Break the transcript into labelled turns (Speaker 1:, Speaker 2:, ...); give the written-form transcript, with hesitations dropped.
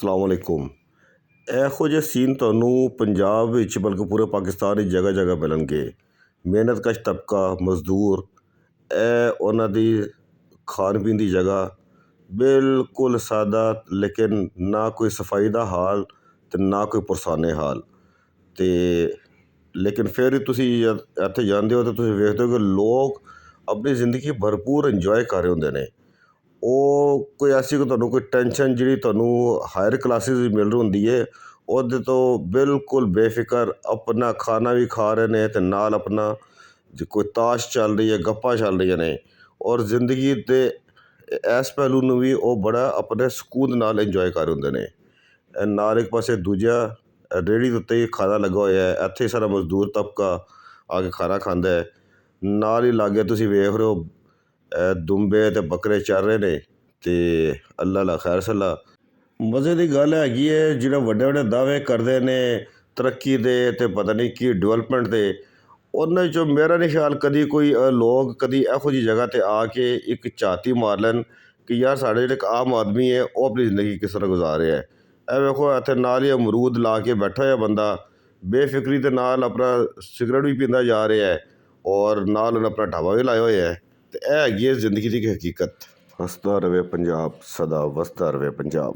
Speaker 1: ਅਸਲਾਮ ਵਾਲੇਕੁਮ। ਇਹੋ ਜਿਹੇ ਸੀਨ ਤੁਹਾਨੂੰ ਪੰਜਾਬ ਵਿੱਚ ਬਲਕਿ ਪੂਰੇ ਪਾਕਿਸਤਾਨ ਵਿੱਚ ਜਗ੍ਹਾ ਜਗ੍ਹਾ ਮਿਲਣਗੇ। ਮਿਹਨਤਕਸ਼ ਤਬਕਾ ਮਜ਼ਦੂਰ, ਇਹ ਉਹਨਾਂ ਦੀ ਖਾਣ ਪੀਣ ਦੀ ਜਗ੍ਹਾ ਬਿਲਕੁਲ ਸਾਦਾ, ਲੇਕਿਨ ਨਾ ਕੋਈ ਸਫਾਈ ਦਾ ਹਾਲ ਅਤੇ ਨਾ ਕੋਈ ਪੁਰਸਾਨੇ ਹਾਲ। ਅਤੇ ਲੇਕਿਨ ਫਿਰ ਤੁਸੀਂ ਇੱਥੇ ਜਾਂਦੇ ਹੋ ਤਾਂ ਤੁਸੀਂ ਵੇਖਦੇ ਹੋ ਕਿ ਲੋਕ ਆਪਣੀ ਜ਼ਿੰਦਗੀ ਭਰਪੂਰ ਇੰਜੋਏ ਕਰ ਰਹੇ ਹੁੰਦੇ ਨੇ। ਉਹ ਕੋਈ ਐਸੀ ਤੁਹਾਨੂੰ ਕੋਈ ਟੈਨਸ਼ਨ ਜਿਹੜੀ ਤੁਹਾਨੂੰ ਹਾਇਰ ਕਲਾਸਿਸ ਵਿੱਚ ਮਿਲ ਰਹੀ ਹੁੰਦੀ ਹੈ, ਉਹਦੇ ਤੋਂ ਬਿਲਕੁਲ ਬੇਫਿਕਰ ਆਪਣਾ ਖਾਣਾ ਵੀ ਖਾ ਰਹੇ ਨੇ ਅਤੇ ਨਾਲ ਆਪਣਾ ਕੋਈ ਤਾਸ਼ ਚੱਲ ਰਹੀ ਹੈ, ਗੱਪਾਂ ਚੱਲ ਰਹੀਆਂ ਨੇ, ਔਰ ਜ਼ਿੰਦਗੀ ਦੇ ਇਸ ਪਹਿਲੂ ਨੂੰ ਵੀ ਉਹ ਬੜਾ ਆਪਣੇ ਸਕੂਨ ਨਾਲ ਇੰਜੋਏ ਕਰ ਰਹੇ ਹੁੰਦੇ ਨੇ। ਨਾਲ ਇੱਕ ਪਾਸੇ ਦੂਜਾ ਰੇਹੜੀ ਦੇ ਉੱਤੇ ਹੀ ਖਾਣਾ ਲੱਗਾ ਹੋਇਆ ਹੈ, ਇੱਥੇ ਸਾਰਾ ਮਜ਼ਦੂਰ ਤਬਕਾ ਆ ਕੇ ਖਾਣਾ ਖਾਂਦਾ ਹੈ। ਨਾਲ ਹੀ ਲਾਗੇ ਤੁਸੀਂ ਵੇਖ ਰਹੇ ਹੋ ਦੁੰਬੇ ਅਤੇ ਬੱਕਰੇ ਚੱਲ ਰਹੇ ਨੇ ਅਤੇ ਅੱਲਾ ਲਾ ਖੈਰ ਸੱਲਾ। ਮਜ਼ੇ ਦੀ ਗੱਲ ਹੈਗੀ ਹੈ, ਜਿਹੜਾ ਵੱਡੇ ਵੱਡੇ ਦਾਅਵੇ ਕਰਦੇ ਨੇ ਤਰੱਕੀ ਦੇ ਅਤੇ ਪਤਾ ਨਹੀਂ ਕੀ ਡਿਵੈਲਪਮੈਂਟ ਦੇ, ਉਹਨਾਂ 'ਚੋਂ ਮੇਰਾ ਨਹੀਂ ਖਿਆਲ ਕਦੀ ਕੋਈ ਲੋਕ ਕਦੀ ਇਹੋ ਜਿਹੀ ਜਗ੍ਹਾ 'ਤੇ ਆ ਕੇ ਇੱਕ ਝਾਤੀ ਮਾਰ ਲੈਣ ਕਿ ਯਾਰ ਸਾਡੇ ਜਿਹੜੇ ਇੱਕ ਆਮ ਆਦਮੀ ਹੈ ਉਹ ਆਪਣੀ ਜ਼ਿੰਦਗੀ ਕਿਸ ਤਰ੍ਹਾਂ ਗੁਜ਼ਾਰ ਰਿਹਾ ਹੈ। ਇਹ ਵੇਖੋ ਇੱਥੇ ਨਾਲ ਹੀ ਅਮਰੂਦ ਲਾ ਕੇ ਬੈਠਾ ਹੋਇਆ ਬੰਦਾ ਬੇਫਿਕਰੀ ਦੇ ਨਾਲ ਆਪਣਾ ਸਿਗਰਟ ਵੀ ਪੀਂਦਾ ਜਾ ਰਿਹਾ ਹੈ, ਔਰ ਨਾਲ ਉਹਨੇ ਆਪਣਾ ਢਾਬਾ ਵੀ ਲਾਇਆ ਹੋਇਆ ਹੈ। ਅਤੇ ਇਹ ਹੈਗੀ ਹੈ ਜ਼ਿੰਦਗੀ ਦੀ ਹਕੀਕਤ। ਹੱਸਦਾ ਰਵੇ ਪੰਜਾਬ, ਸਦਾ ਵਸਦਾ ਰਵੇ ਪੰਜਾਬ।